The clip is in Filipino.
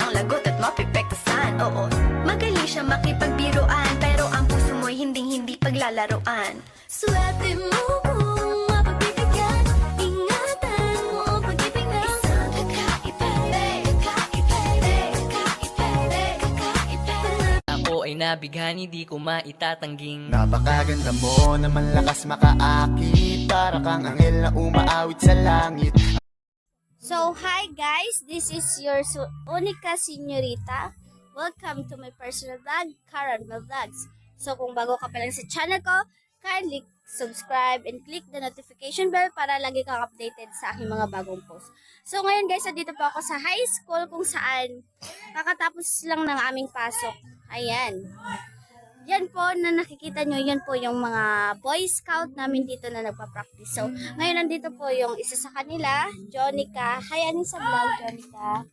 siyang lagot at mapipektasan. Oo, magaling siya makipagbiruan, pero ang puso mo'y hindi paglalaroan. Swerte mo kung mapagbibigyan, ingatan mo ang pag-ibig na isang kakaiba. Ako ay nabighani, di ko maitatangging. Napakaganda mo na malakas makaakit, para kang anghel na umaawit sa langit. So, hi guys! This is your Unica Señorita. Welcome to my personal vlog, Karen Vlogs. So, kung bago ka pa lang sa channel ko, kindly subscribe and click the notification bell para lagi kang updated sa aking mga bagong post. So, ngayon guys, dito po ako sa high school kung saan kakatapos lang ng aming pasok. Ayan. Yan po na nakikita nyo, yan po yung mga Boy Scout namin dito na nagpa-practice. So, ngayon nandito po yung isa sa kanila, Jonica. Hi, ano sa vlog, Jonica?